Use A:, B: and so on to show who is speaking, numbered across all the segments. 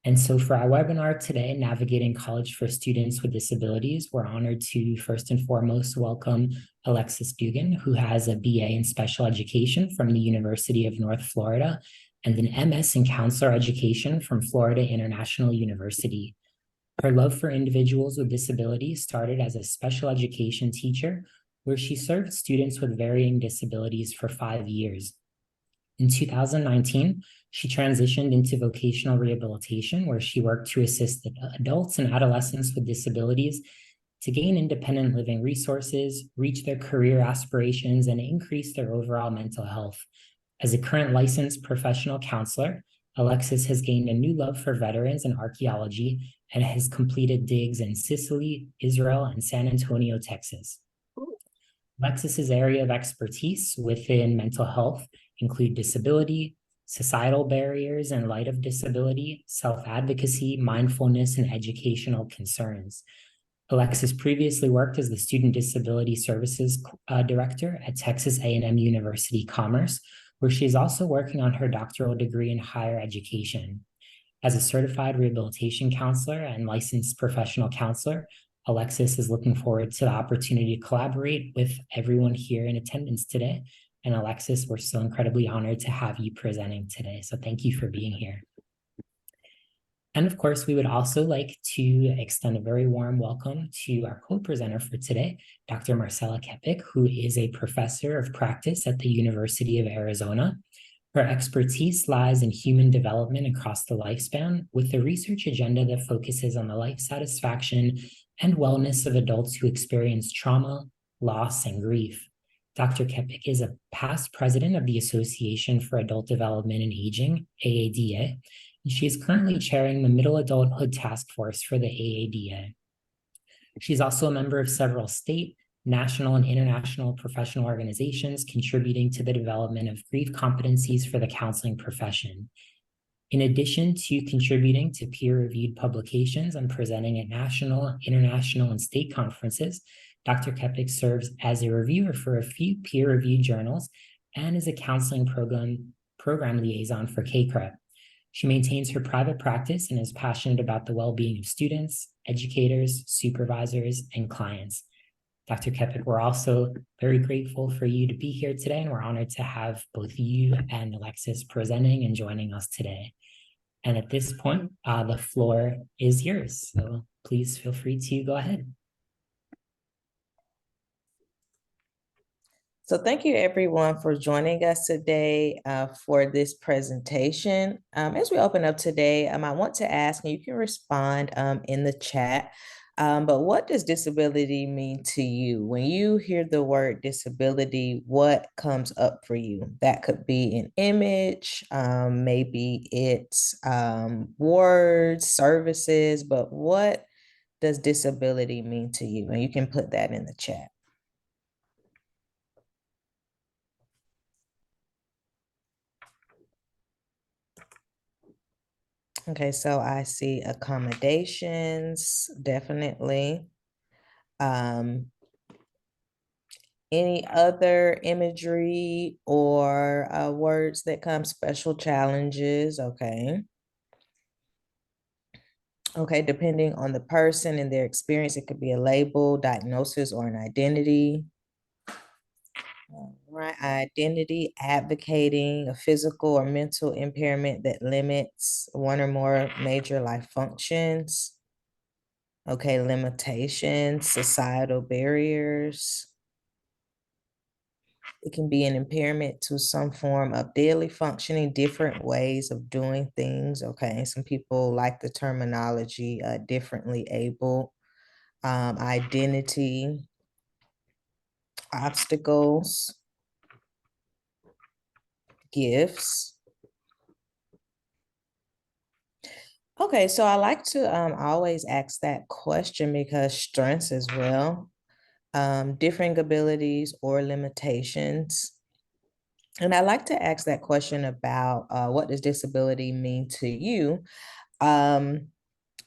A: And so for our webinar today, Navigating College for Students with Disabilities, we're honored to first and foremost welcome Alexis Duggan, who has a BA in Special Education from the University of North Florida and an MS in Counselor Education from Florida International University. Her love for individuals with disabilities started as a special education teacher, where she served students with varying disabilities for 5 years. In 2019, she transitioned into vocational rehabilitation, where she worked to assist adults and adolescents with disabilities to gain independent living resources, reach their career aspirations, and increase their overall mental health. As a current licensed professional counselor, Alexis has gained a new love for veterans and archaeology and has completed digs in Sicily, Israel, and San Antonio, Texas. Alexis's area of expertise within mental health include disability, societal barriers in light of disability, self-advocacy, mindfulness, and educational concerns. Alexis previously worked as the Student Disability Services Director at Texas A&M University Commerce, where she is also working on her doctoral degree in higher education. As a certified rehabilitation counselor and licensed professional counselor, Alexis is looking forward to the opportunity to collaborate with everyone here in attendance today. And Alexis, we're so incredibly honored to have you presenting today. So thank you for being here. And of course, we would also like to extend a very warm welcome to our co-presenter for today, Dr. Marcela Kepic, who is a professor of practice at the University of Arizona. Her expertise lies in human development across the lifespan, with a research agenda that focuses on the life satisfaction and wellness of adults who experience trauma, loss, and grief. Dr. Kepic is a past president of the Association for Adult Development and Aging, AADA, and she is currently chairing the Middle Adulthood Task Force for the AADA. She's also a member of several state, national, and international professional organizations contributing to the development of grief competencies for the counseling profession. In addition to contributing to peer-reviewed publications and presenting at national, international, and state conferences, Dr. Kepic serves as a reviewer for a few peer-reviewed journals and is a counseling program liaison for KCREP. She maintains her private practice and is passionate about the well-being of students, educators, supervisors, and clients. Dr. Kepic, we're also very grateful for you to be here today, and we're honored to have both you and Alexis presenting and joining us today. And at this point, the floor is yours. So please feel free to go ahead.
B: So thank you everyone for joining us today for this presentation. As we open up today, I want to ask, and you can respond in the chat, but what does disability mean to you? When you hear the word disability, what comes up for you? That could be an image, maybe it's words, services, but what does disability mean to you? And you can put that in the chat. Okay, so I see accommodations, definitely. Any other imagery or words that come, special challenges, okay. Okay, depending on the person and their experience, it could be a label, diagnosis, or an identity. Right, identity, advocating a physical or mental impairment that limits one or more major life functions. Okay, limitations, societal barriers. It can be an impairment to some form of daily functioning, different ways of doing things. Okay, some people like the terminology differently able. Identity, obstacles, gifts. Okay, so I like to always ask that question because strengths as well, differing abilities or limitations. And I like to ask that question about what does disability mean to you?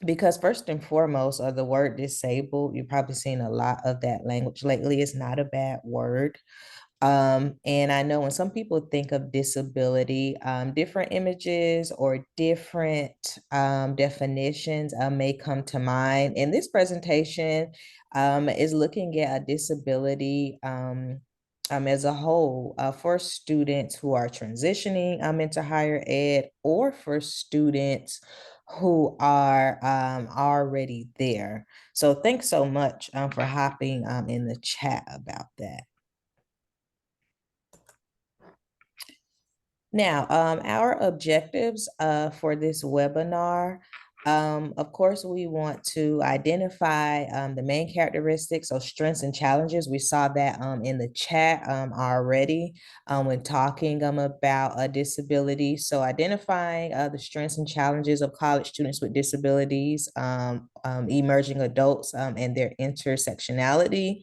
B: Because first and foremost, the word disabled, you've probably seen a lot of that language lately. It's not a bad word. And I know when some people think of disability, different images or different definitions may come to mind. And this presentation is looking at a disability as a whole for students who are transitioning into higher ed, or for students who are already there. So thanks so much for hopping in the chat about that. Now, our objectives for this webinar, of course, we want to identify the main characteristics, so strengths and challenges. We saw that in the chat already when talking about a disability. So identifying the strengths and challenges of college students with disabilities, emerging adults and their intersectionality.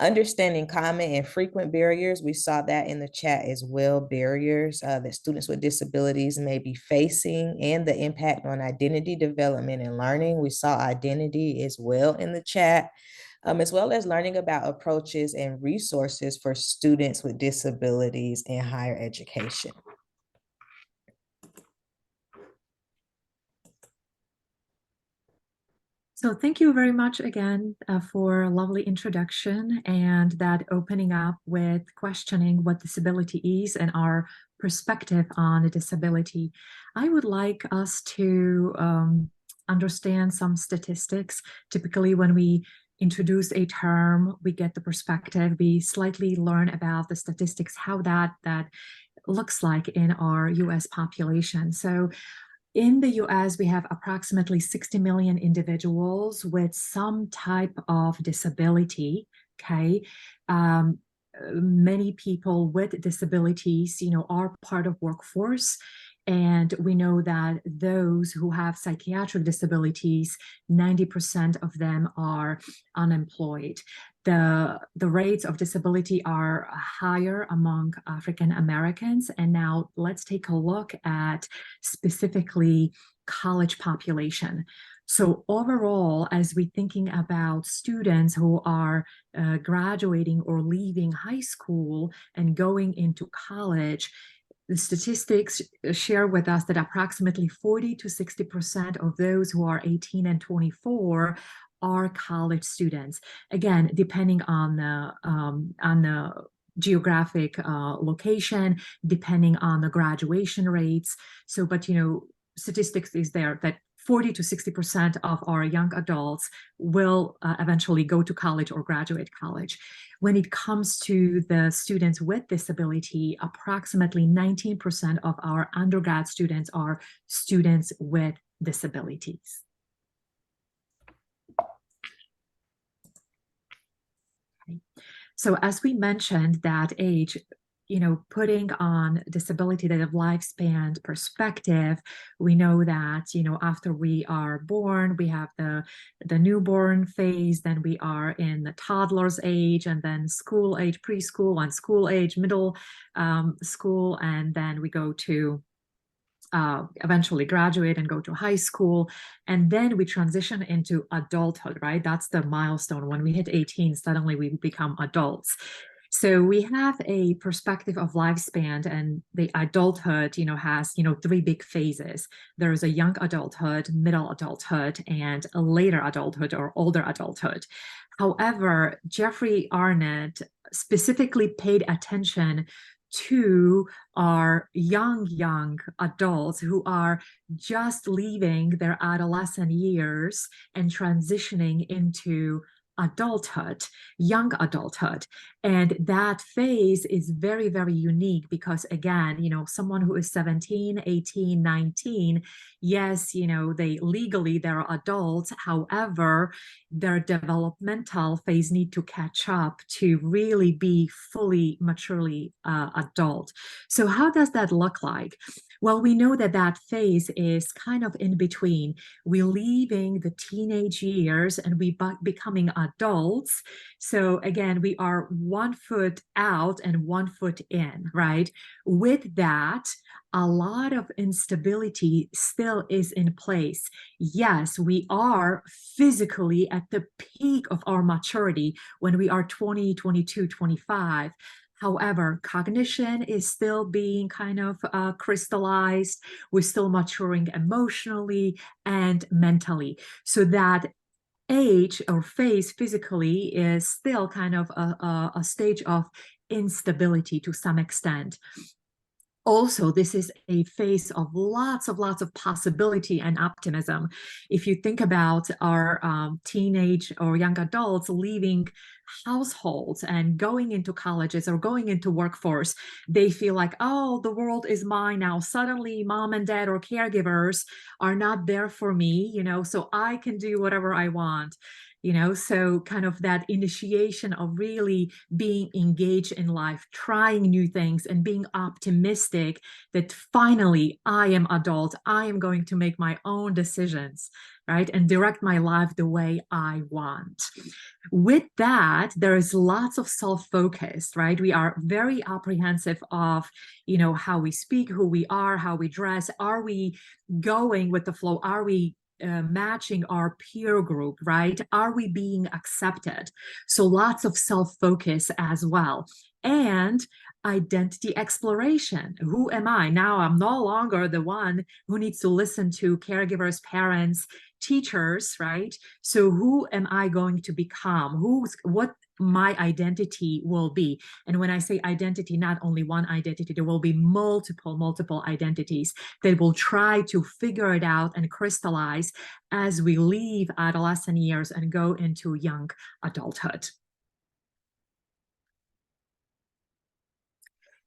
B: Understanding common and frequent barriers. We saw that in the chat as well, barriers that students with disabilities may be facing and the impact on identity development and learning. We saw identity as well in the chat, as well as learning about approaches and resources for students with disabilities in higher education.
C: So thank you very much again for a lovely introduction and that opening up with questioning what disability is and our perspective on a disability. I would like us to understand some statistics. Typically, when we introduce a term, we get the perspective, we slightly learn about the statistics, how that looks like in our US population. So in the US, we have approximately 60 million individuals with some type of disability, okay? Many people with disabilities, are part of workforce. And we know that those who have psychiatric disabilities, 90% of them are unemployed. The rates of disability are higher among African Americans. And now let's take a look at specifically college population. So overall, as we're thinking about students who are graduating or leaving high school and going into college, the statistics share with us that approximately 40 to 60% of those who are 18 and 24 are college students. Again, depending on the geographic location, depending on the graduation rates. So, but statistics is there that 40 to 60% of our young adults will eventually go to college or graduate college. When it comes to the students with disability, approximately 19% of our undergrad students are students with disabilities. Okay. So as we mentioned, that age, putting on disability, that lifespan perspective, we know that, after we are born, we have the newborn phase, then we are in the toddler's age, and then school age, preschool, and school age, middle school, and then we go to eventually graduate and go to high school. And then we transition into adulthood, right? That's the milestone. When we hit 18, suddenly we become adults. So we have a perspective of lifespan, and the adulthood, has, three big phases. There is a young adulthood, middle adulthood, and a later adulthood or older adulthood. However, Jeffrey Arnett specifically paid attention to our young adults who are just leaving their adolescent years and transitioning into adulthood, young adulthood. And that phase is very, very unique because, again, someone who is 17, 18, 19, yes, they're adults. However, their developmental phase need to catch up to really be fully, maturely adult. So how does that look like? Well, we know that phase is kind of in between. We're leaving the teenage years and we becoming adults. So again, we are 1 foot out and 1 foot in, right? With that, a lot of instability still is in place. Yes, we are physically at the peak of our maturity when we are 20, 22, 25. However, cognition is still being kind of crystallized. We're still maturing emotionally and mentally. So that age or phase physically is still kind of a stage of instability to some extent. Also, this is a phase of lots of possibility and optimism. If you think about our teenage or young adults leaving households and going into colleges or going into workforce, they feel like, oh, the world is mine now. Suddenly mom and dad or caregivers are not there for me, so I can do whatever I want. So kind of that initiation of really being engaged in life, trying new things and being optimistic that finally I am adult, I am going to make my own decisions, right? And direct my life the way I want. With that, there is lots of self-focus, right? We are very apprehensive of, how we speak, who we are, how we dress. Are we going with the flow? Are we matching our peer group, right? Are we being accepted? So lots of self-focus as well. And identity exploration. Who am I? Now I'm no longer the one who needs to listen to caregivers, parents, teachers, right? So who am I going to become? What my identity will be? And when I say identity, not only one identity, there will be multiple identities that will try to figure it out and crystallize as we leave adolescent years and go into young adulthood.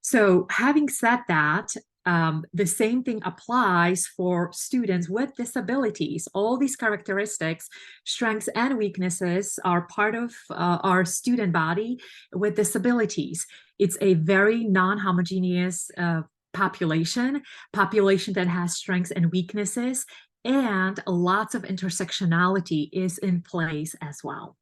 C: So having said that, the same thing applies for students with disabilities. All these characteristics, strengths and weaknesses are part of our student body with disabilities. It's a very non-homogeneous population that has strengths and weaknesses, and lots of intersectionality is in place as well.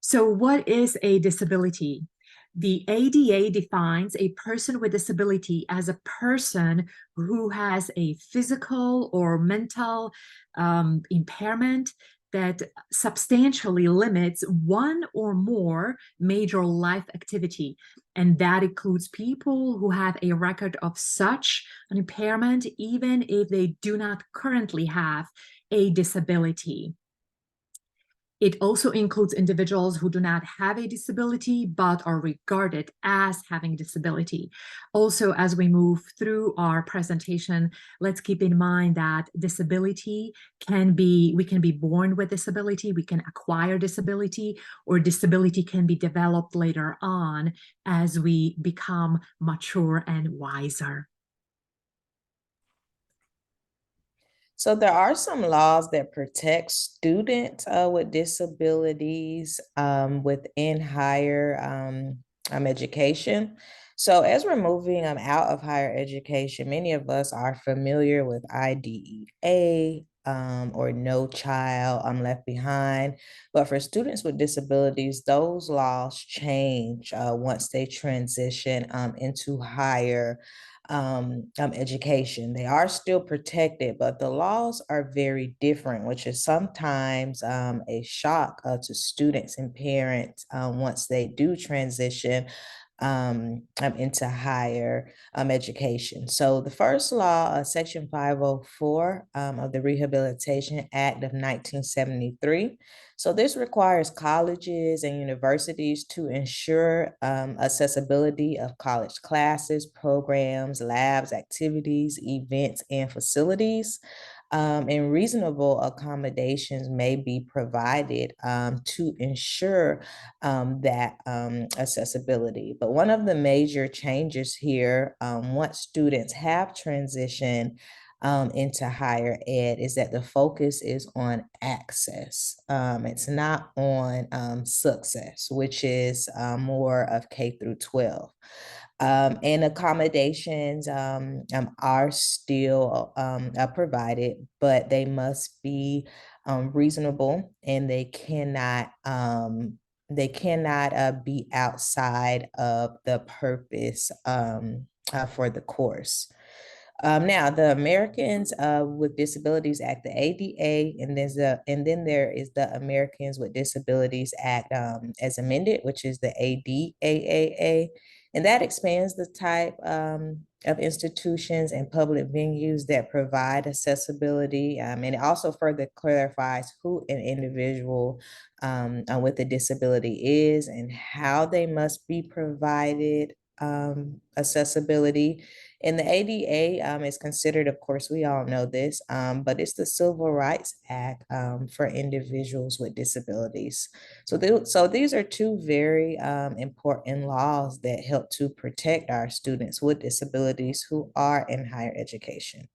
C: So what is a disability? The ADA defines a person with disability as a person who has a physical or mental impairment that substantially limits one or more major life activity. And that includes people who have a record of such an impairment, even if they do not currently have a disability. It also includes individuals who do not have a disability but are regarded as having a disability. Also, as we move through our presentation, let's keep in mind that disability we can be born with disability, we can acquire disability, or disability can be developed later on as we become mature and wiser.
B: So there are some laws that protect students with disabilities within higher education. So as we're moving out of higher education, many of us are familiar with IDEA or No Child Left Behind. But for students with disabilities, those laws change once they transition into higher education. They are still protected, but the laws are very different, which is sometimes a shock to students and parents once they do transition into higher education. So the first law, Section 504 of the Rehabilitation Act of 1973. So this requires colleges and universities to ensure accessibility of college classes, programs, labs, activities, events, and facilities. And reasonable accommodations may be provided to ensure that accessibility. But one of the major changes here, once students have transitioned into higher ed, is that the focus is on access. It's not on success, which is more of K through 12. And accommodations are still provided, but they must be reasonable, and they cannot be outside of the purpose for the course. Now, the Americans with Disabilities Act, the ADA, and then there is the Americans with Disabilities Act as amended, which is the ADAA, and that expands the type of institutions and public venues that provide accessibility, and it also further clarifies who an individual with a disability is and how they must be provided accessibility. And the ADA is considered, of course, we all know this, but it's the Civil Rights Act for individuals with disabilities. So these are two very important laws that help to protect our students with disabilities who are in higher education.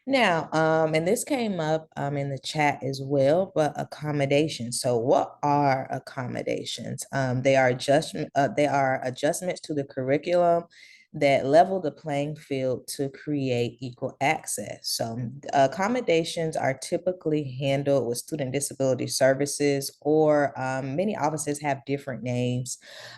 B: Now, and this came up in the chat as well, but accommodations. So what are accommodations? They are adjustments to the curriculum that level the playing field to create equal access. So accommodations are typically handled with student disability services, or many offices have different names,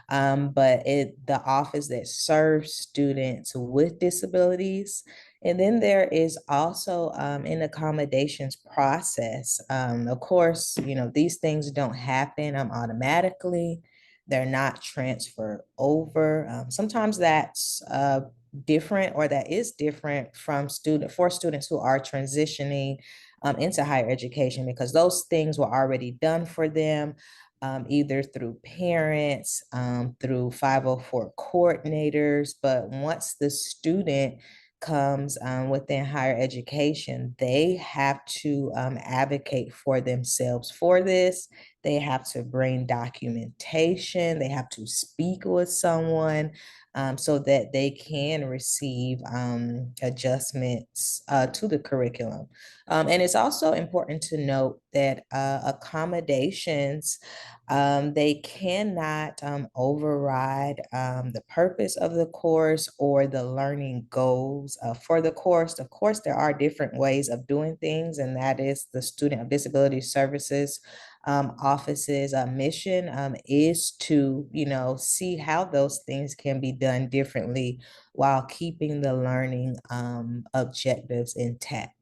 B: but the office that serves students with disabilities. And then there is also an accommodations process. Of course, these things don't happen automatically. They're not transferred over. Sometimes that's different, or that is different for students who are transitioning into higher education, because those things were already done for them. Either through parents, through 504 coordinators, but once the student comes within higher education, they have to advocate for themselves for this. They have to bring documentation. They have to speak with someone so that they can receive adjustments to the curriculum. And it's also important to note that accommodations, they cannot override the purpose of the course or the learning goals for the course. Of course, there are different ways of doing things, and that is the Student of Disability Services office's mission is to, see how those things can be done differently while keeping the learning objectives intact.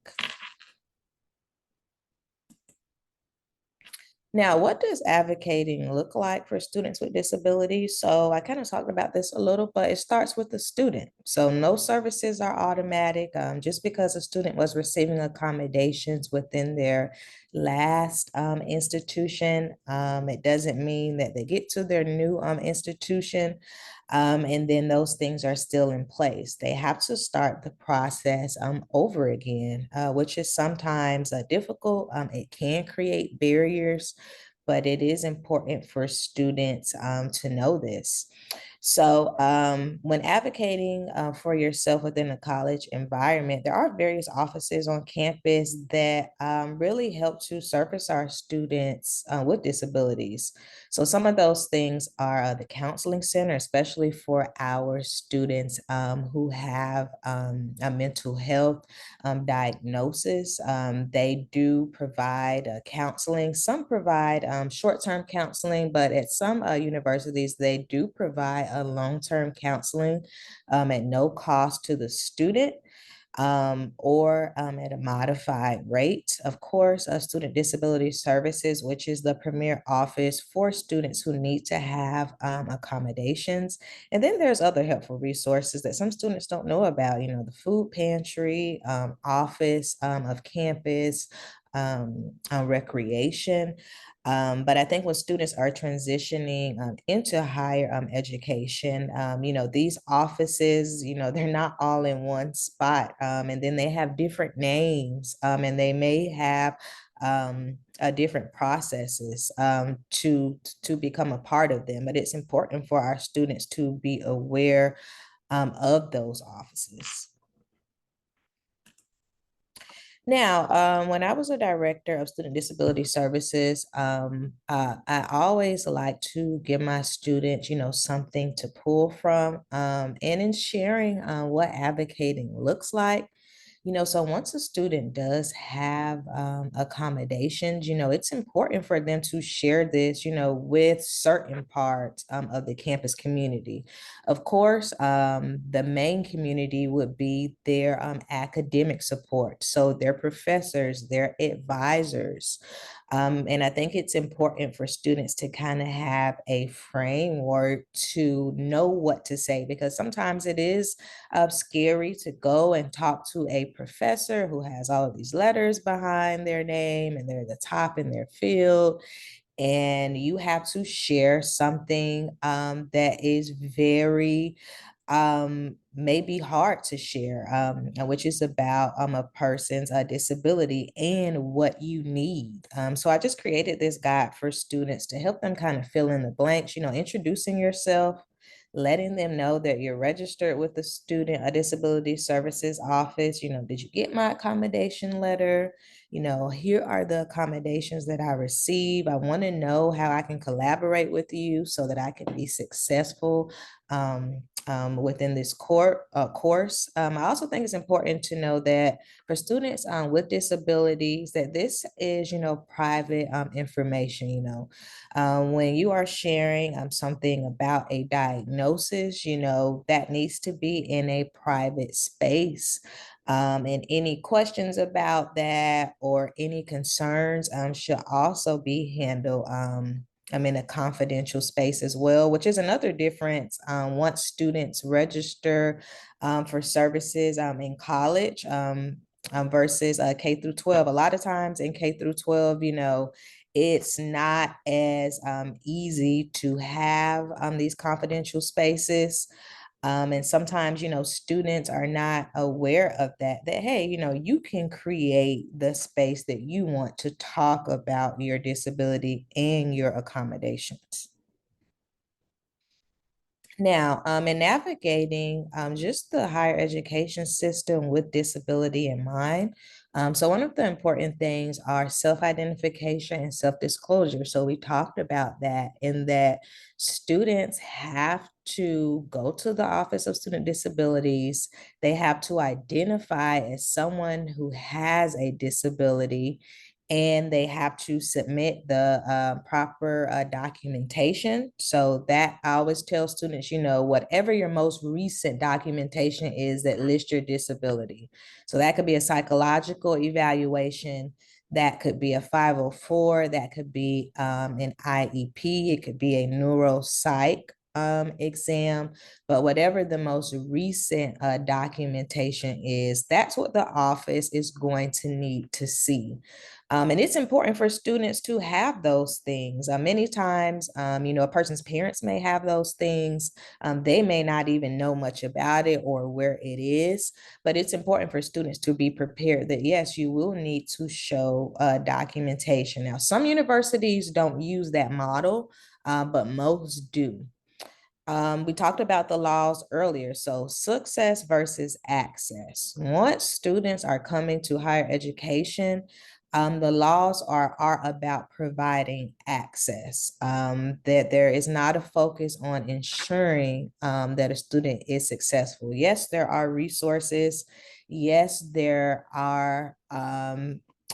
B: Now, what does advocating look like for students with disabilities? So I kind of talked about this a little, but it starts with the student. So no services are automatic. Just because a student was receiving accommodations within their last institution, it doesn't mean that they get to their new institution and then those things are still in place. They have to start the process over again, which is sometimes difficult. It can create barriers, but it is important for students to know this. So when advocating for yourself within a college environment, there are various offices on campus that really help to service our students with disabilities. So some of those things are the counseling center, especially for our students who have a mental health diagnosis. They do provide counseling. Some provide short-term counseling, but at some universities, they do provide a long-term counseling at no cost to the student. Or at a modified rate. Of course, Student Disability Services, which is the premier office for students who need to have accommodations. And then there's other helpful resources that some students don't know about, the food pantry, office of campus, recreation. But I think when students are transitioning into higher education, these offices, they're not all in one spot. And then they have different names and they may have different processes to become a part of them. But it's important for our students to be aware of those offices. Now, when I was a director of student disability services, I always like to give my students, something to pull from. And in sharing what advocating looks like, So once a student does have accommodations, it's important for them to share this, with certain parts of the campus community. Of course, the main community would be their academic support. So their professors, their advisors. And I think it's important for students to kind of have a framework to know what to say, because sometimes it is scary to go and talk to a professor who has all of these letters behind their name and they're the top in their field. And you have to share something that is very maybe hard to share, which is about a person's disability and what you need. So I just created this guide for students to help them kind of fill in the blanks, introducing yourself, letting them know that you're registered with the Student Disability Services Office. Did you get my accommodation letter? Here are the accommodations that I receive. I want to know how I can collaborate with you so that I can be successful within this course. I also think it's important to know that for students with disabilities, that this is, private information. When you are sharing something about a diagnosis, that needs to be in a private space. And any questions about that or any concerns should also be handled I'm in a confidential space as well, which is another difference once students register for services in college versus K through 12. A lot of times in K through 12, it's not as easy to have these confidential spaces. And sometimes, students are not aware of that, hey, you can create the space that you want to talk about your disability and your accommodations. Now, in navigating just the higher education system with disability in mind, so one of the important things are self-identification and self-disclosure. So we talked about that, in that students have to go to the Office of Student Disabilities. They have to identify as someone who has a disability, and they have to submit the proper documentation. So that I always tell students, whatever your most recent documentation is that lists your disability. So that could be a psychological evaluation, that could be a 504, that could be an IEP, it could be a neuropsych exam, but whatever the most recent documentation is, that's what the office is going to need to see. And it's important for students to have those things. Many times, a person's parents may have those things. They may not even know much about it or where it is, but it's important for students to be prepared that, yes, you will need to show documentation. Now, some universities don't use that model, but most do. We talked about the laws earlier. So success versus access. Once students are coming to higher education, the laws are about providing access, that there is not a focus on ensuring that a student is successful. Yes, there are resources. Yes, there are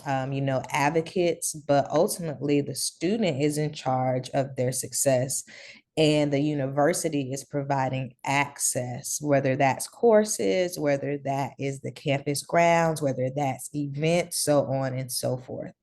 B: advocates, but ultimately the student is in charge of their success. And the university is providing access, whether that's courses, whether that is the campus grounds, whether that's events, so on and so forth.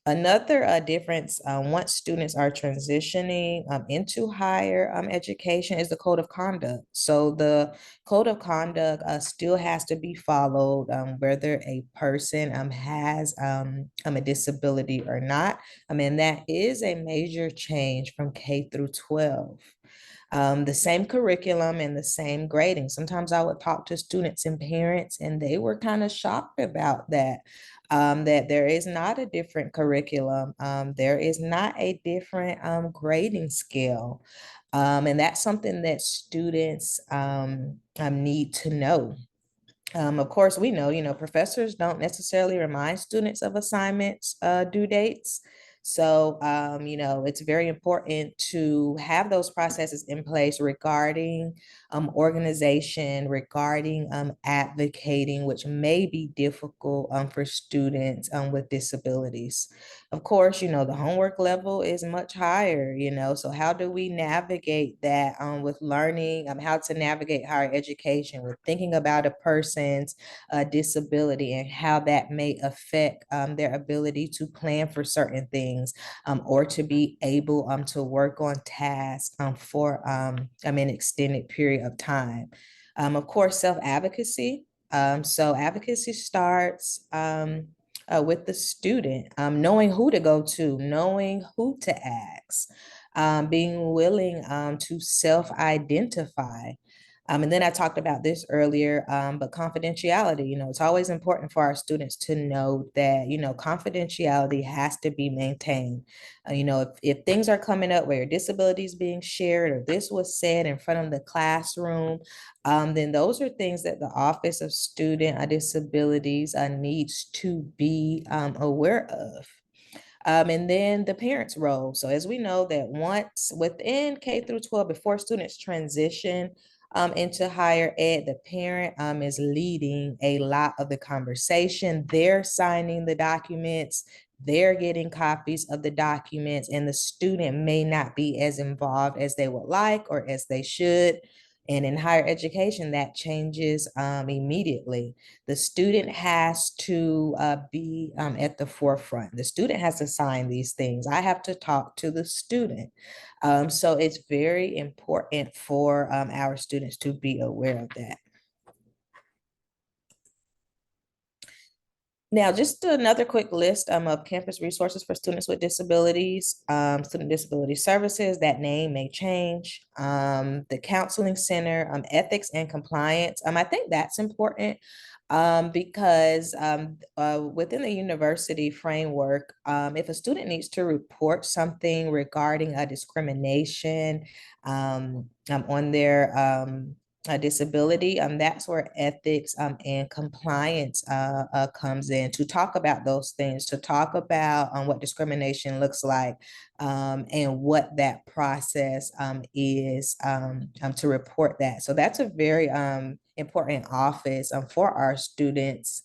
B: Another difference once students are transitioning into higher education is the code of conduct. So the code of conduct still has to be followed, whether a person has a disability or not. And that is a major change from K through 12. The same curriculum and the same grading. Sometimes I would talk to students and parents, and they were kind of shocked about that. That there is not a different curriculum. There is not a different grading scale. And that's something that students need to know. Of course, we know, professors don't necessarily remind students of assignments due dates. So, it's very important to have those processes in place regarding organization, regarding advocating, which may be difficult for students with disabilities. Of course, the homework level is much higher, so how do we navigate that with learning, how to navigate higher education, with thinking about a person's disability and how that may affect their ability to plan for certain things or to be able to work on tasks for an extended period of time. Of course, self-advocacy. So advocacy starts with the student, knowing who to go to, knowing who to ask, being willing to self-identify. And then I talked about this earlier, but confidentiality, it's always important for our students to know that, confidentiality has to be maintained. If things are coming up where disability is being shared or this was said in front of the classroom, then those are things that the Office of Student Disabilities needs to be aware of. And then the parent's role. So as we know that once within K through 12, before students transition into higher ed, the parent is leading a lot of the conversation. They're signing the documents, they're getting copies of the documents, and the student may not be as involved as they would like or as they should. And in higher education, that changes immediately. The student has to be at the forefront. The student has to sign these things. I have to talk to the student. So it's very important for our students to be aware of that. Now, just another quick list of campus resources for students with disabilities. Student Disability Services, that name may change. The Counseling Center, Ethics and Compliance. I think that's important because within the university framework, if a student needs to report something regarding a discrimination on their disability, that's where ethics and compliance comes in, to talk about those things, to talk about what discrimination looks like and what that process is to report that. So that's a very important office for our students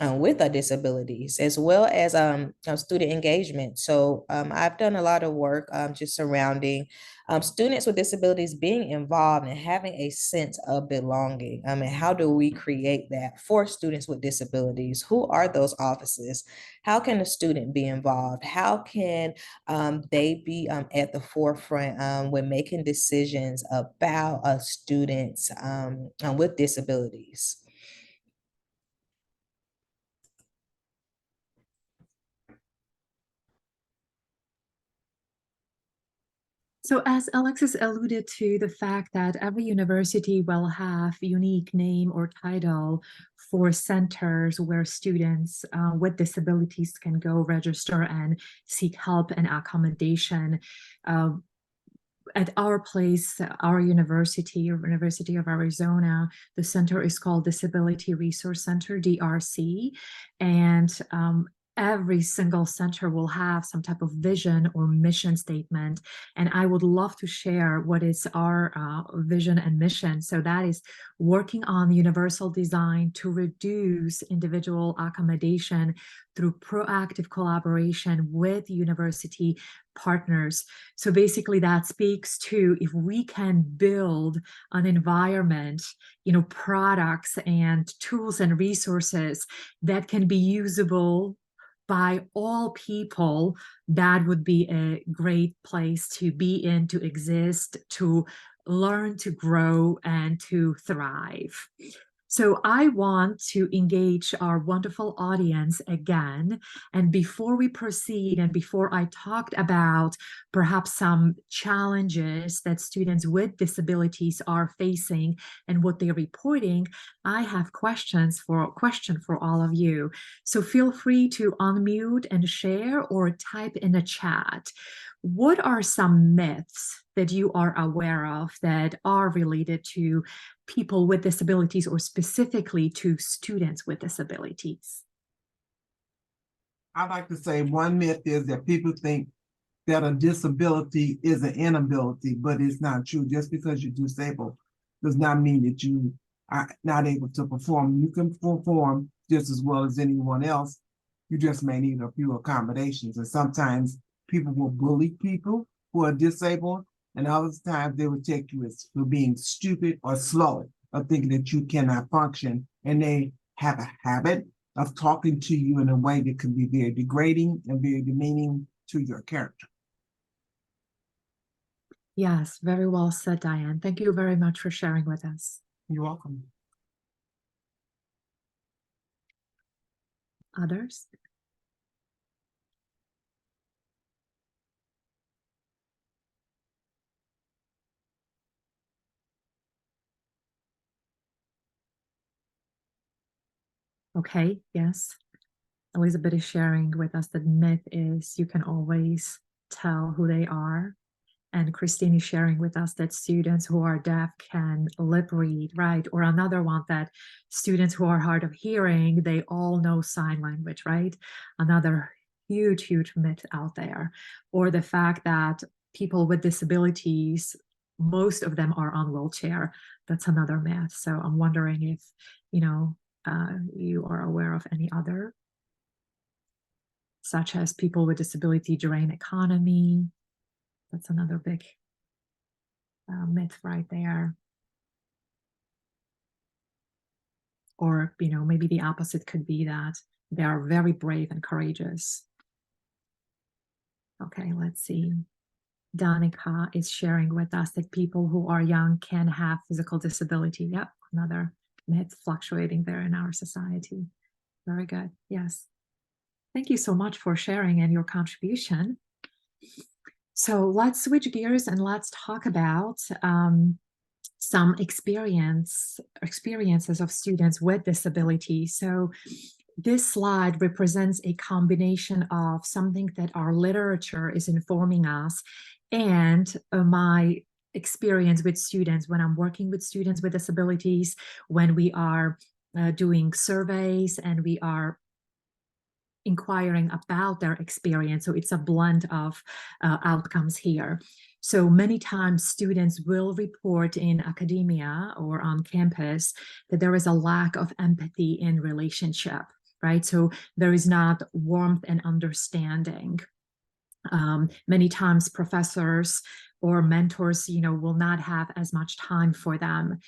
B: with disabilities, as well as student engagement. So I've done a lot of work just surrounding students with disabilities being involved and having a sense of belonging. And how do we create that for students with disabilities? Who are those offices? How can a student be involved? How can they be at the forefront when making decisions about students with disabilities?
C: So as Alexis alluded to, the fact that every university will have unique name or title for centers where students with disabilities can go register and seek help and accommodation. At our place, our university, University of Arizona, the center is called Disability Resource Center, DRC, and every single center will have some type of vision or mission statement. And I would love to share what is our vision and mission. So that is working on universal design to reduce individual accommodation through proactive collaboration with university partners. So basically that speaks to, if we can build an environment, products and tools and resources that can be usable by all people, that would be a great place to be in, to exist, to learn, to grow, and to thrive. So I want to engage our wonderful audience again. And before we proceed, and before I talked about perhaps some challenges that students with disabilities are facing and what they're reporting, I have question for all of you. So feel free to unmute and share or type in the chat. What are some myths that you are aware of that are related to people with disabilities, or specifically to students with disabilities?
D: I like to say one myth is that people think that a disability is an inability, but it's not true. Just because you're disabled does not mean that you are not able to perform. You can perform just as well as anyone else. You just may need a few accommodations. And sometimes people will bully people who are disabled, and other times they will take you as for being stupid or slow, or thinking that you cannot function. And they have a habit of talking to you in a way that can be very degrading and very demeaning to your character.
C: Yes, very well said, Diane. Thank you very much for sharing with us.
D: You're welcome.
C: Others? Okay, yes. Elizabeth is sharing with us that myth is you can always tell who they are. And Christine is sharing with us that students who are deaf can lip read, right? Or another one that students who are hard of hearing, they all know sign language, right? Another huge, huge myth out there. Or the fact that people with disabilities, most of them are on wheelchair. That's another myth. So I'm wondering if, you are aware of any other, such as people with disability drain economy. That's another big myth right there. Or, maybe the opposite could be that they are very brave and courageous. Okay, let's see. Danica is sharing with us that people who are young can have physical disability. Yep, another myth fluctuating there in our society. Very good. Yes. Thank you so much for sharing and your contribution. So let's switch gears and let's talk about some experiences of students with disabilities. So this slide represents a combination of something that our literature is informing us and my experience with students when I'm working with students with disabilities, when we are doing surveys and we are inquiring about their experience. So it's a blend of outcomes here. So many times students will report in academia or on campus that there is a lack of empathy in relationship, right? So there is not warmth and understanding. Many times professors or mentors, will not have as much time for them.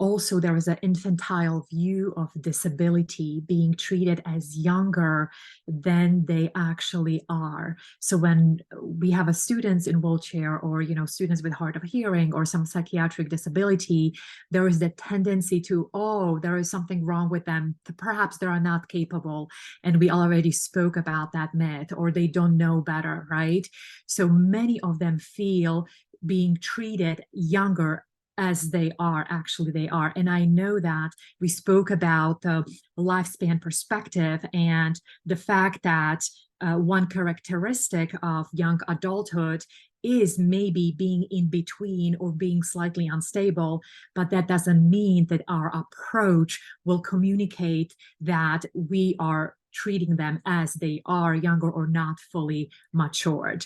C: Also, there is an infantile view of disability, being treated as younger than they actually are. So when we have students in wheelchair or, students with hard of hearing or some psychiatric disability, there is the tendency to, oh, there is something wrong with them. Perhaps they are not capable. And we already spoke about that myth, or they don't know better, right? So many of them feel being treated younger as they are. And I know that we spoke about the lifespan perspective and the fact that one characteristic of young adulthood is maybe being in between or being slightly unstable, but that doesn't mean that our approach will communicate that we are treating them as they are, younger or not fully matured.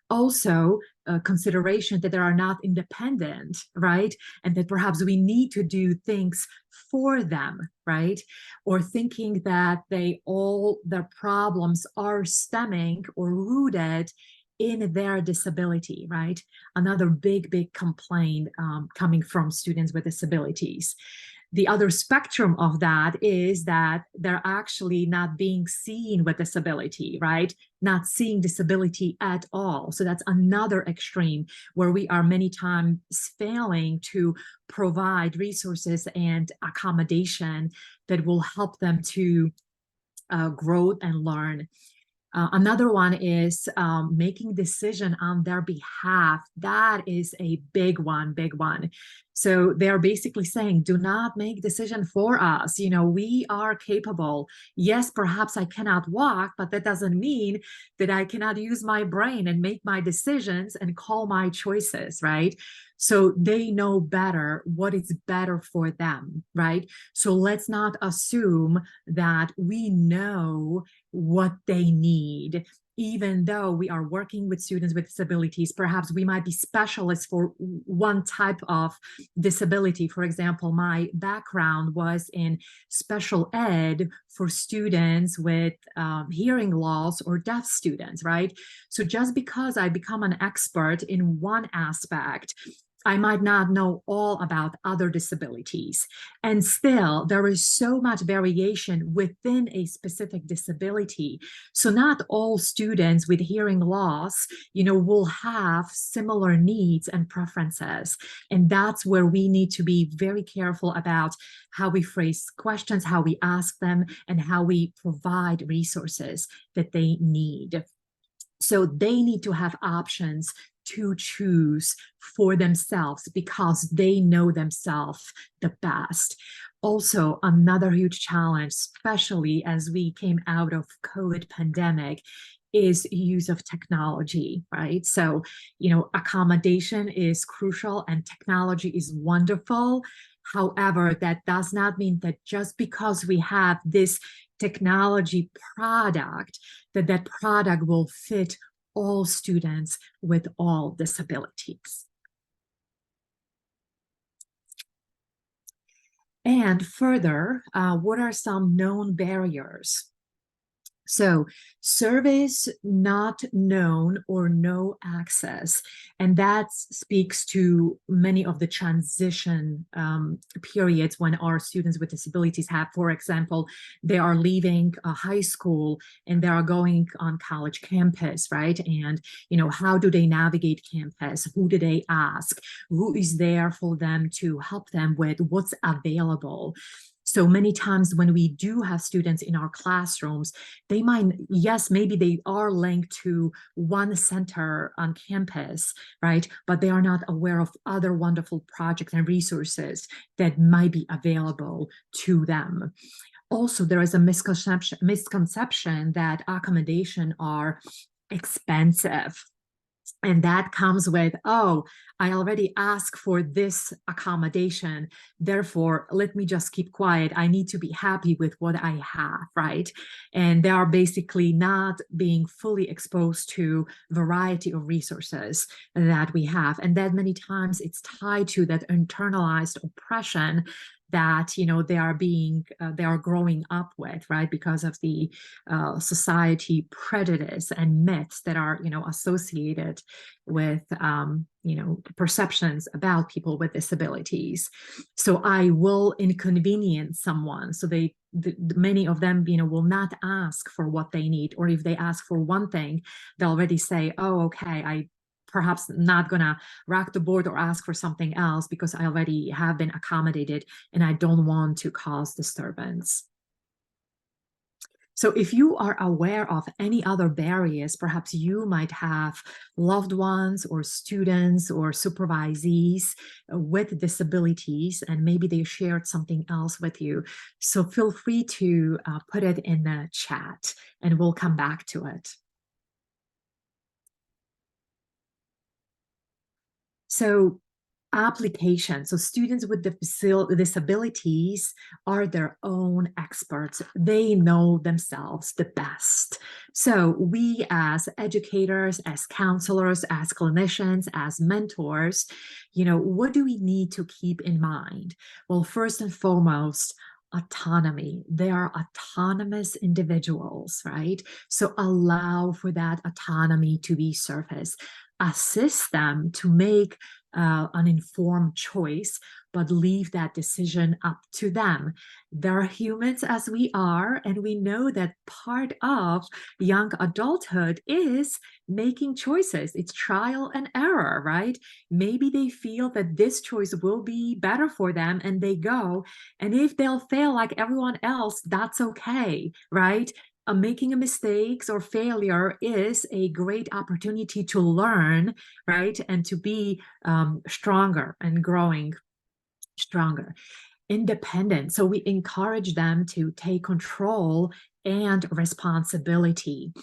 C: Also, consideration that they are not independent, right? And that perhaps we need to do things for them, right? Or thinking that their problems are stemming or rooted in their disability, right? Another big, big complaint coming from students with disabilities. The other spectrum of that is that they're actually not being seen with disability, right? Not seeing disability at all. So that's another extreme where we are many times failing to provide resources and accommodation that will help them to grow and learn. Another one is making decision on their behalf. That is a big one, So they're basically saying, do not make decision for us. You know, we are capable. Yes, perhaps I cannot walk, but that doesn't mean that I cannot use my brain and make my decisions and call my choices, right? So they know better what is better for them, right? So let's not assume that we know what they need. Even though we are working with students with disabilities, perhaps we might be specialists for one type of disability. For example, my background was in special ed for students with hearing loss or deaf students, right? So just because I become an expert in one aspect, I might not know all about other disabilities. And still, there is so much variation within a specific disability. So not all students with hearing loss, you know, will have similar needs and preferences. And that's where we need to be very careful about how we phrase questions, how we ask them, and how we provide resources that they need. So they need to have options to choose for themselves because they know themselves the best. Also, another huge challenge, especially as we came out of COVID pandemic, is use of technology, right? So, you know, accommodation is crucial and technology is wonderful. However, that does not mean that just because we have this technology product, that product will fit all students with all disabilities. And further, what are some known barriers? So service not known or no access, and that speaks to many of the transition periods when our students with disabilities have, for example, they are leaving high school and they are going on college campus, right? And, you know, how do they navigate campus? Who do they ask? Who is there for them to help them with what's available? So many times when we do have students in our classrooms, they might, yes, maybe they are linked to one center on campus, right? But they are not aware of other wonderful projects and resources that might be available to them. Also, there is a misconception that accommodation are expensive. And that comes with, oh, I already asked for this accommodation, therefore, let me just keep quiet. I need to be happy with what I have, right? And they are basically not being fully exposed to variety of resources that we have. And that many times it's tied to that internalized oppression that, you know, they are growing up with, right? Because of the society prejudice and myths that are, you know, associated with, you know, perceptions about people with disabilities. So I will inconvenience someone. So many of them, you know, will not ask for what they need, or if they ask for one thing, they'll already say, oh, okay, I perhaps not gonna rock the boat or ask for something else because I already have been accommodated and I don't want to cause disturbance. So if you are aware of any other barriers, perhaps you might have loved ones or students or supervisees with disabilities, and maybe they shared something else with you. So feel free to put it in the chat and we'll come back to it. So application. So students with disabilities are their own experts. They know themselves the best. So we as educators, as counselors, as clinicians, as mentors, you know, what do we need to keep in mind? Well, first and foremost, autonomy. They are autonomous individuals, right? So allow for that autonomy to be surfaced. Assist them to make an informed choice, but leave that decision up to them. They're humans as we are, and we know that part of young adulthood is making choices. It's trial and error, right? Maybe they feel that this choice will be better for them and they go, and if they'll fail like everyone else, that's okay, right? Making a mistakes or failure is a great opportunity to learn, right? And to be stronger and growing stronger. Independent. So we encourage them to take control and responsibility.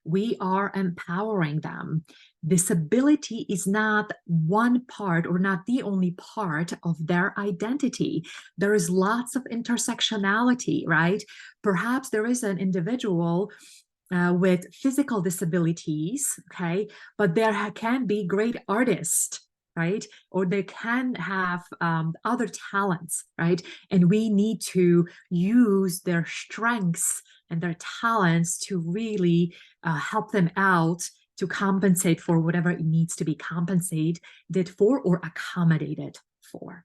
C: We are empowering them. Disability is not one part or not the only part of their identity. There is lots of intersectionality, right? Perhaps there is an individual with physical disabilities, okay, but there can be great artists, right? Or they can have other talents, right? And we need to use their strengths and their talents to really help them out to compensate for whatever it needs to be compensated for or accommodated for.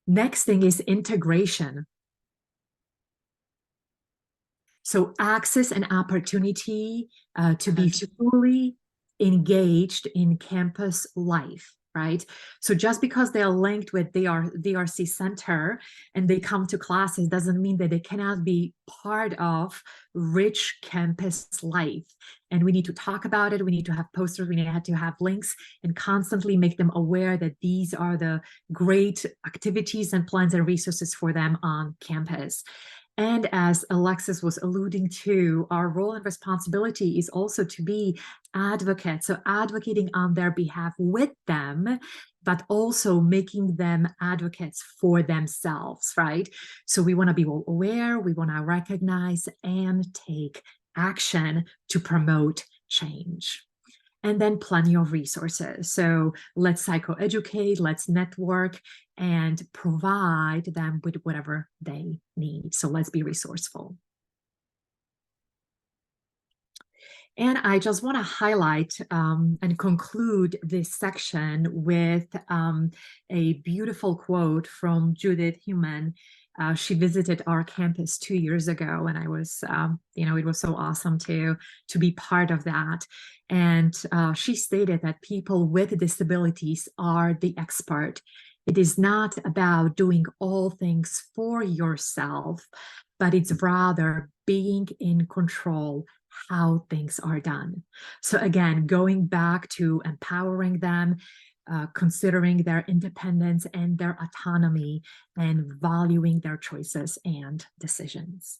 C: Next thing is integration. So access and opportunity to be fully engaged in campus life, right? So just because they're linked with DRC Center and they come to classes doesn't mean that they cannot be part of rich campus life. And we need to talk about it. We need to have posters. We need to have links and constantly make them aware that these are the great activities and plans and resources for them on campus. And as Alexis was alluding to, our role and responsibility is also to be advocates, so advocating on their behalf with them, but also making them advocates for themselves, right? So we want to be aware, we want to recognize and take action to promote change. And then plenty of resources. So let's psychoeducate, let's network, and provide them with whatever they need. So let's be resourceful. And I just want to highlight and conclude this section with a beautiful quote from Judith Heumann. She visited our campus 2 years ago, and I was, it was so awesome to be part of that. And she stated that people with disabilities are the expert. It is not about doing all things for yourself, but it's rather being in control how things are done. So again, going back to empowering them, considering their independence and their autonomy, and valuing their choices and decisions.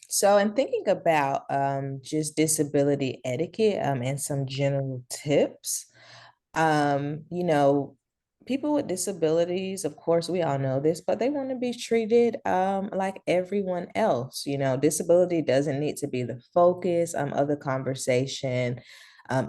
B: So in thinking about just disability etiquette and some general tips, people with disabilities, of course, we all know this, but they want to be treated like everyone else. Disability doesn't need to be the focus of the conversation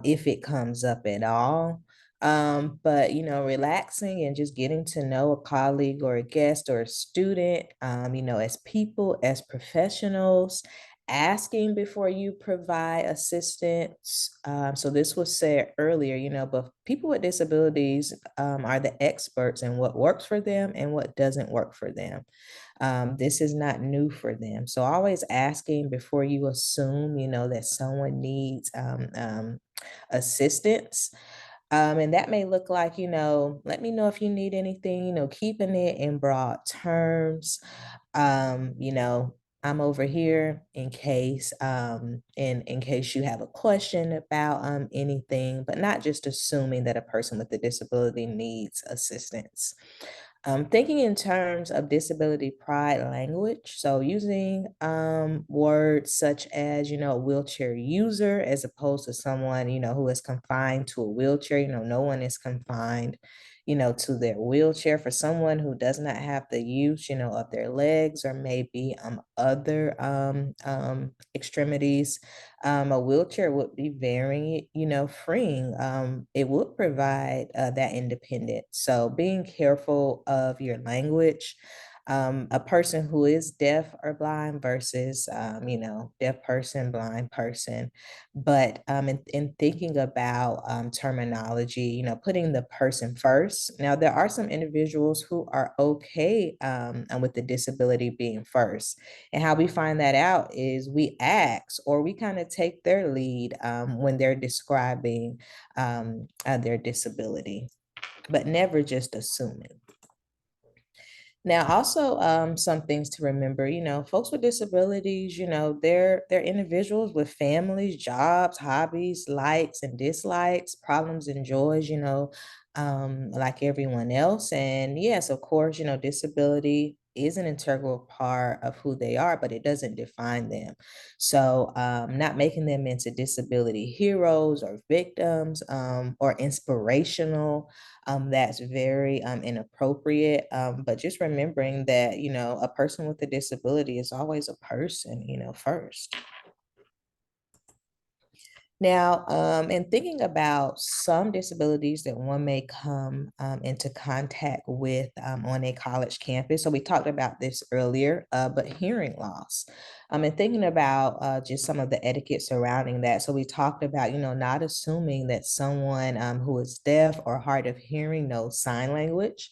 B: if it comes up at all. But relaxing and just getting to know a colleague or a guest or a student, as people, as professionals, asking before you provide assistance. So this was said earlier, but people with disabilities are the experts in what works for them and what doesn't work for them. This is not new for them. So always asking before you assume, that someone needs assistance. And that may look like, let me know if you need anything, keeping it in broad terms. I'm over here in case in case you have a question about anything, but not just assuming that a person with a disability needs assistance. Thinking in terms of disability pride language, so using words such as, a wheelchair user as opposed to someone, who is confined to a wheelchair. No one is confined, to their wheelchair. For someone who does not have the use, of their legs or maybe other extremities, a wheelchair would be very, freeing. It would provide that independence. So being careful of your language. A person who is deaf or blind versus, deaf person, blind person. But in thinking about terminology, putting the person first. Now, there are some individuals who are okay with the disability being first. And how we find that out is we ask or we kind of take their lead when they're describing their disability, but never just assuming. Now, also, some things to remember, folks with disabilities, they're individuals with families, jobs, hobbies, likes and dislikes, problems and joys, like everyone else. And yes, of course, disability is an integral part of who they are, but it doesn't define them. So not making them into disability heroes or victims or inspirational, that's very inappropriate. But just remembering that, a person with a disability is always a person, first. Now, in thinking about some disabilities that one may come into contact with on a college campus. So we talked about this earlier, but hearing loss. And thinking about just some of the etiquette surrounding that. So we talked about, not assuming that someone who is deaf or hard of hearing knows sign language.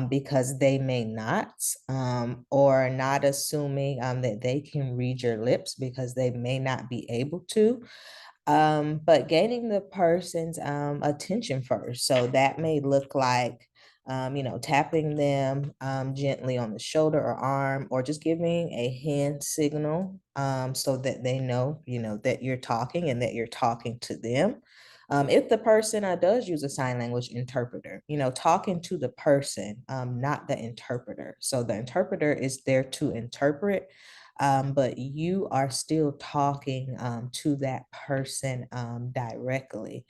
B: Because they may not, or not assuming that they can read your lips because they may not be able to. But gaining the person's attention first. So that may look like, tapping them gently on the shoulder or arm, or just giving a hand signal so that they know, that you're talking and that you're talking to them. If the person does use a sign language interpreter, talking to the person, not the interpreter. So the interpreter is there to interpret, but you are still talking to that person directly.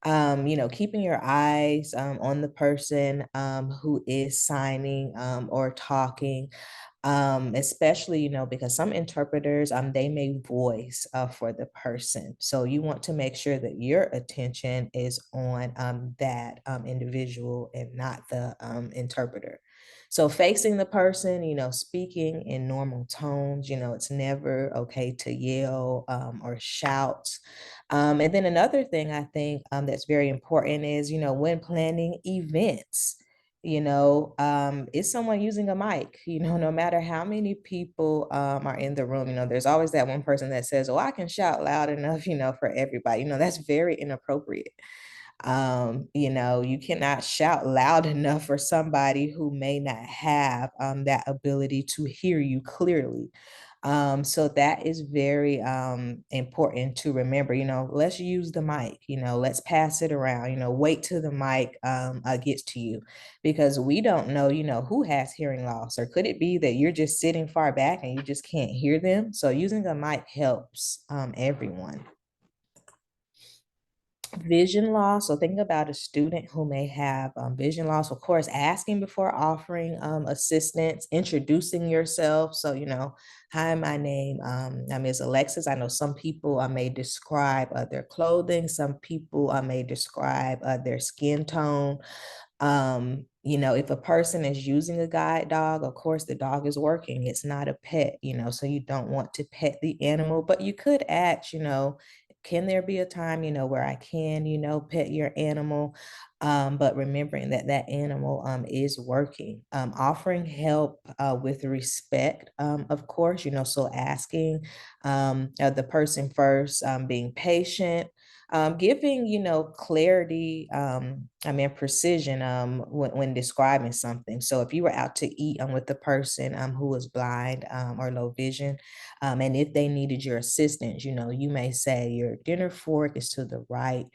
B: Keeping your eyes on the person who is signing or talking, especially, because some interpreters, they may voice for the person. So you want to make sure that your attention is on that individual and not the interpreter. So facing the person, speaking in normal tones, it's never okay to yell or shout. And then another thing I think that's very important is, when planning events, is someone using a mic? No matter how many people are in the room, there's always that one person that says, oh, I can shout loud enough, for everybody. That's very inappropriate. You cannot shout loud enough for somebody who may not have that ability to hear you clearly. So that is very important to remember. Let's use the mic, let's pass it around, wait till the mic gets to you, because we don't know, who has hearing loss, or could it be that you're just sitting far back and you just can't hear them? So using a mic helps everyone. Vision loss. So think about a student who may have vision loss. Of course, asking before offering assistance, introducing yourself. So, hi, my name is Alexis. I know some people may describe their clothing. Some people may describe their skin tone. If a person is using a guide dog, of course, the dog is working. It's not a pet, so you don't want to pet the animal, but you could ask, can there be a time, where I can, pet your animal? But remembering that that animal is working, offering help with respect, of course, so asking the person first, being patient, giving, clarity, precision when describing something. So if you were out to eat with the person who was blind or low vision, and if they needed your assistance, you may say your dinner fork is to the right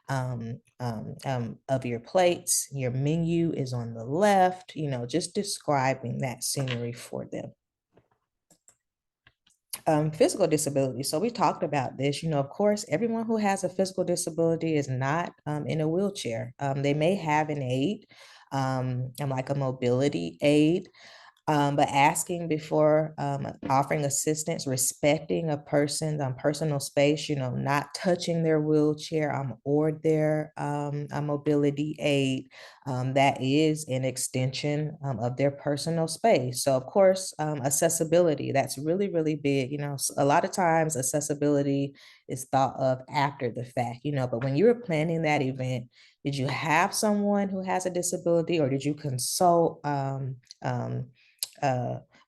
B: of your plates, your menu is on the left, just describing that scenery for them. Physical disability. So we talked about this, of course, everyone who has a physical disability is not in a wheelchair. They may have an aid, like a mobility aid, but asking before offering assistance, respecting a person's personal space, not touching their wheelchair or their a mobility aid, that is an extension of their personal space. So of course, accessibility, that's really, really big. A lot of times accessibility is thought of after the fact, but when you were planning that event, did you have someone who has a disability, or did you consult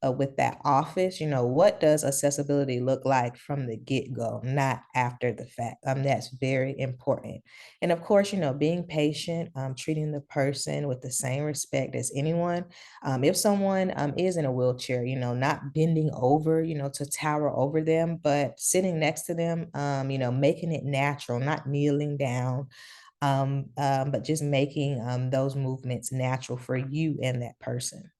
B: with that office, what does accessibility look like from the get-go, not after the fact? That's very important. And of course, being patient, treating the person with the same respect as anyone. If someone is in a wheelchair, not bending over, to tower over them, but sitting next to them, making it natural, not kneeling down, but just making those movements natural for you and that person.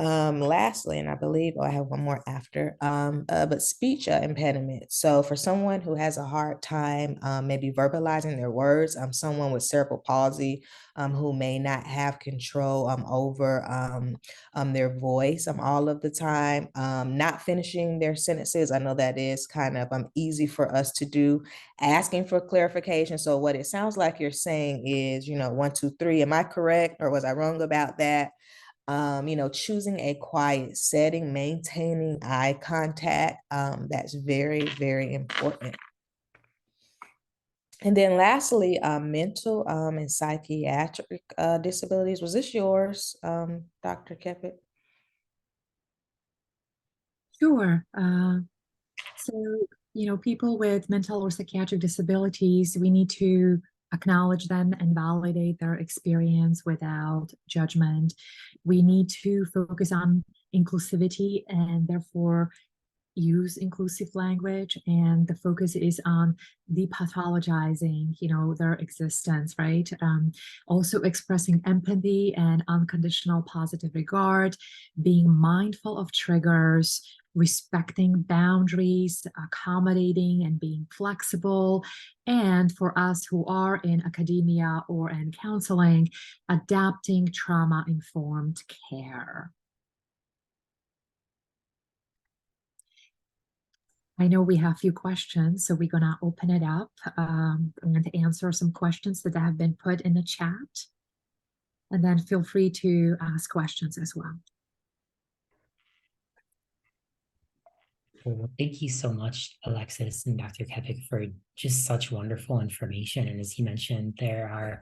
B: Lastly, and I believe I have one more after, but speech impediment. So for someone who has a hard time maybe verbalizing their words, someone with cerebral palsy who may not have control over their voice all of the time, not finishing their sentences. I know that is kind of easy for us to do, asking for clarification. So what it sounds like you're saying is, 1, 2, 3, am I correct or was I wrong about that? Choosing a quiet setting, maintaining eye contact, that's very, very important. And then lastly, mental and psychiatric disabilities. Was this yours, Dr. Kepic?
C: Sure. So, people with mental or psychiatric disabilities, we need to acknowledge them and validate their experience without judgment. We need to focus on inclusivity and therefore use inclusive language, and the focus is on depathologizing their existence, right? Also expressing empathy and unconditional positive regard, being mindful of triggers, respecting boundaries, accommodating and being flexible, and for us who are in academia or in counseling, adapting trauma-informed care. I know we have a few questions, so we're going to open it up. I'm going to answer some questions that have been put in the chat. And then feel free to ask questions as well.
A: Well, thank you so much, Alexis and Dr. Kepic, for just such wonderful information. And as you mentioned, there are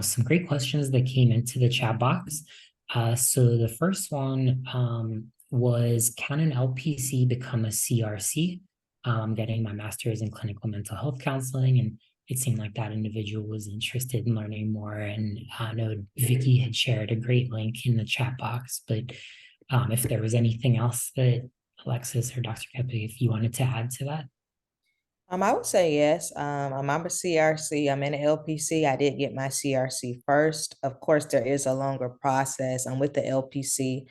A: some great questions that came into the chat box. So the first one was, can an LPC become a CRC? I'm getting my master's in clinical mental health counseling, and it seemed like that individual was interested in learning more. And I know Vicky had shared a great link in the chat box, but if there was anything else that Alexis or Dr. Kepic, if you wanted to add to that.
B: I would say yes. I'm a CRC. I'm in an LPC. I did get my CRC first. Of course, there is a longer process. I'm with the LPC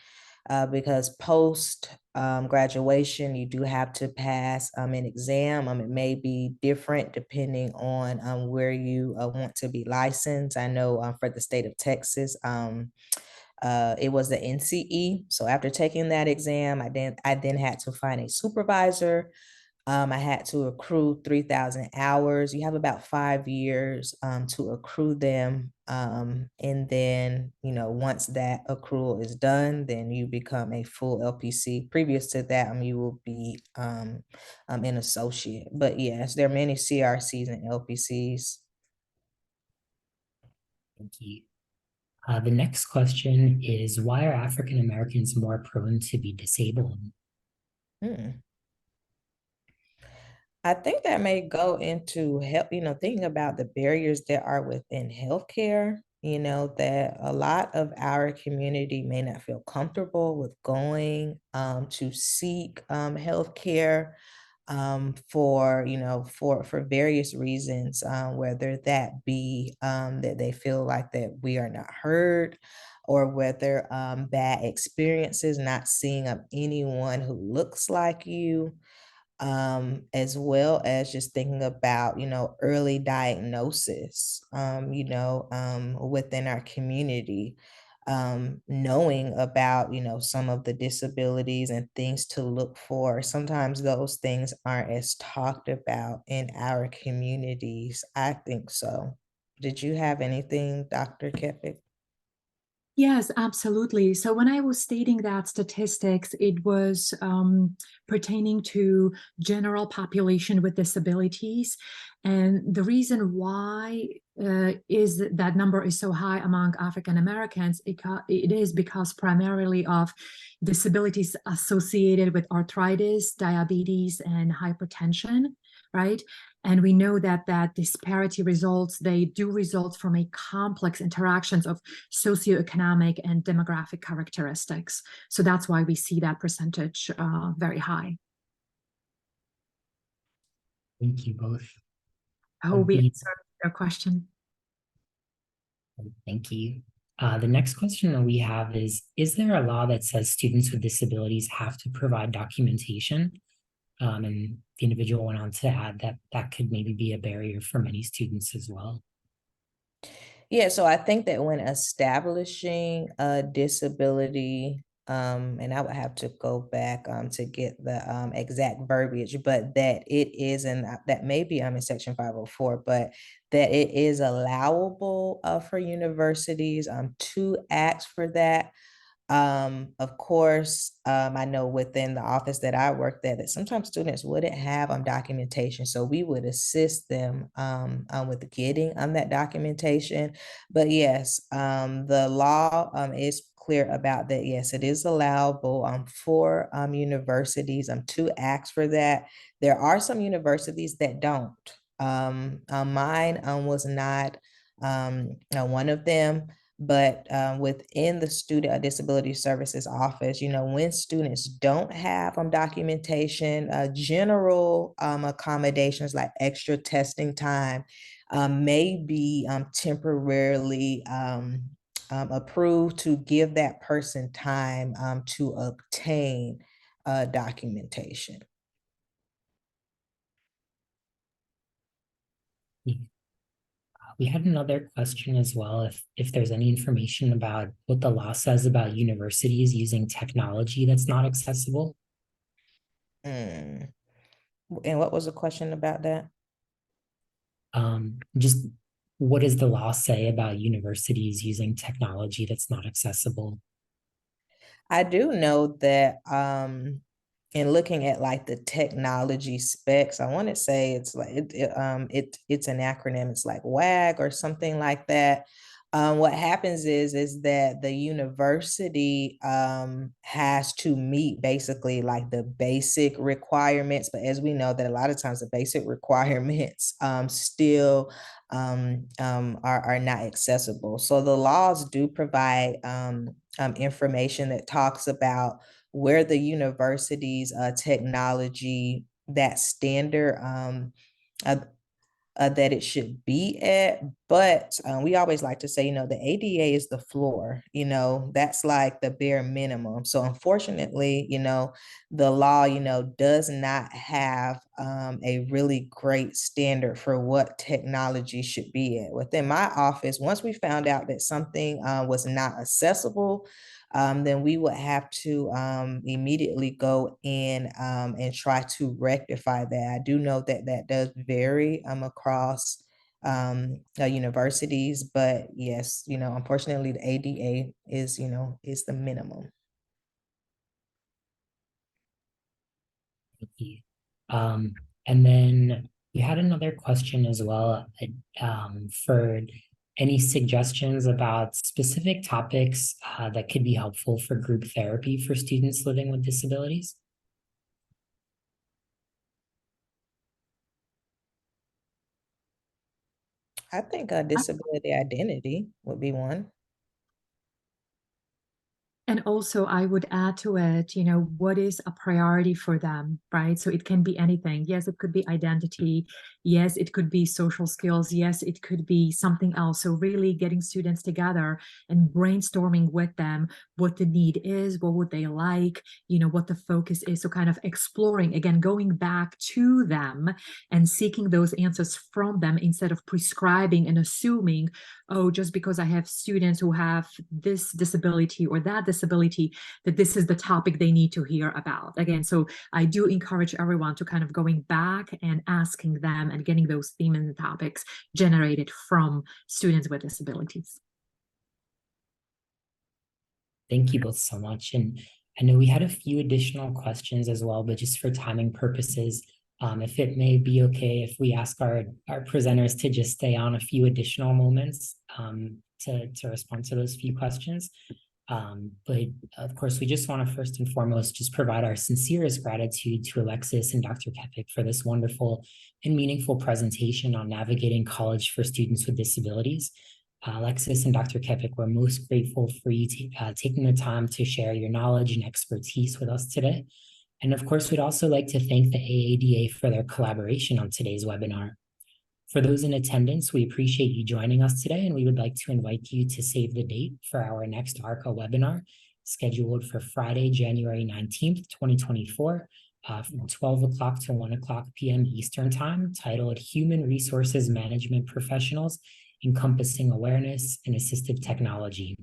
B: because post graduation, you do have to pass an exam. It may be different depending on where you want to be licensed. I know for the state of Texas, it was the NCE. So after taking that exam, I then had to find a supervisor. I had to accrue 3,000 hours. You have about 5 years to accrue them. And then, once that accrual is done, then you become a full LPC. Previous to that, you will be an associate. But yes, there are many CRCs and LPCs.
A: Thank you. The next question is, why are African Americans more prone to be disabled?
B: I think that may go into help, thinking about the barriers that are within healthcare, that a lot of our community may not feel comfortable with going to seek healthcare for various reasons, whether that be that they feel like that we are not heard, or whether bad experiences, not seeing anyone who looks like you, as well as just thinking about, early diagnosis, within our community, knowing about, some of the disabilities and things to look for. Sometimes those things aren't as talked about in our communities. I think so. Did you have anything, Dr. Kepic?
C: Yes, absolutely. So when I was stating that statistics, it was pertaining to general population with disabilities. And the reason why is that number is so high among African Americans, it is because primarily of disabilities associated with arthritis, diabetes, and hypertension, right? And we know that disparity results, they do result from a complex interactions of socioeconomic and demographic characteristics. So that's why we see that percentage very high.
A: Thank you both.
C: I hope we answered your question.
A: Thank you. The next question that we have is there a law that says students with disabilities have to provide documentation? And the individual went on to add that that could maybe be a barrier for many students as well.
B: Yeah, so I think that when establishing a disability, and I would have to go back to get the exact verbiage, but that it is, and that may be in section 504, but that it is allowable for universities to ask for that. Of course, I know within the office that I worked at that sometimes students wouldn't have documentation, so we would assist them with getting that documentation. But yes, the law is clear about that. Yes, it is allowable for universities to ask for that. There are some universities that don't. Mine was not one of them. But within the Student Disability Services Office, when students don't have documentation, general accommodations like extra testing time may be temporarily approved to give that person time to obtain documentation.
A: We had another question as well, if there's any information about what the law says about universities using technology that's not accessible.
B: And what was the question about that?
A: Just what does the law say about universities using technology that's not accessible?
B: I do know that in looking at like the technology specs, I want to say it's like it's an acronym. It's like WAG or something like that. What happens is that the university has to meet basically like the basic requirements, but as we know that a lot of times the basic requirements still are not accessible. So the laws do provide information that talks about where the university's technology, that standard that it should be at. But we always like to say, the ADA is the floor, that's like the bare minimum. So unfortunately, the law, does not have a really great standard for what technology should be at. Within my office, once we found out that something was not accessible, then we would have to immediately go in and try to rectify that. I do know that that does vary across universities, but yes, unfortunately the ADA is, is the minimum.
A: Thank you. And then we had another question as well for any suggestions about specific topics that could be helpful for group therapy for students living with disabilities?
B: I think disability identity would be one.
C: And also, I would add to it, what is a priority for them, right? So it can be anything. Yes, it could be identity. Yes, it could be social skills. Yes, it could be something else. So really getting students together and brainstorming with them what the need is, what would they like, what the focus is. So kind of exploring, again, going back to them and seeking those answers from them instead of prescribing and assuming, oh, just because I have students who have this disability or that disability, that this is the topic they need to hear about. Again, so I do encourage everyone to kind of going back and asking them and getting those themes and topics generated from students with disabilities.
A: Thank you both so much. And I know we had a few additional questions as well, but just for timing purposes, if it may be okay if we ask our presenters to just stay on a few additional moments to respond to those few questions. But of course, we just want to first and foremost just provide our sincerest gratitude to Alexis and Dr. Kepic for this wonderful and meaningful presentation on navigating college for students with disabilities. Alexis and Dr. Kepic, we're most grateful for you taking the time to share your knowledge and expertise with us today. And of course, we'd also like to thank the AADA for their collaboration on today's webinar. For those in attendance, we appreciate you joining us today, and we would like to invite you to save the date for our next ARCA webinar, scheduled for Friday, January 19th, 2024, from 12 o'clock to 1 o'clock p.m. Eastern Time, titled Human Resources Management Professionals Encompassing Awareness and Assistive Technology.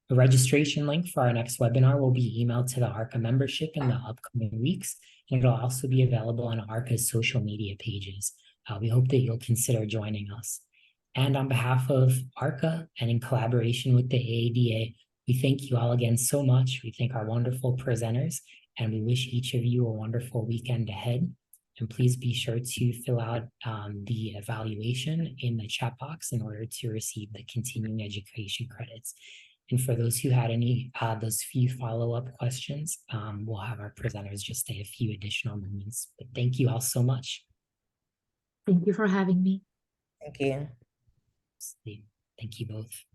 A: The registration link for our next webinar will be emailed to the ARCA membership in the upcoming weeks, and it'll also be available on ARCA's social media pages. We hope that you'll consider joining us. And on behalf of ARCA and in collaboration with the AADA, we thank you all again so much. We thank our wonderful presenters, and we wish each of you a wonderful weekend ahead. And please be sure to fill out the evaluation in the chat box in order to receive the continuing education credits. And for those who had any, those few follow-up questions, we'll have our presenters just stay a few additional moments. But thank you all so much.
C: Thank you for having me.
B: Thank you.
A: Thank you both.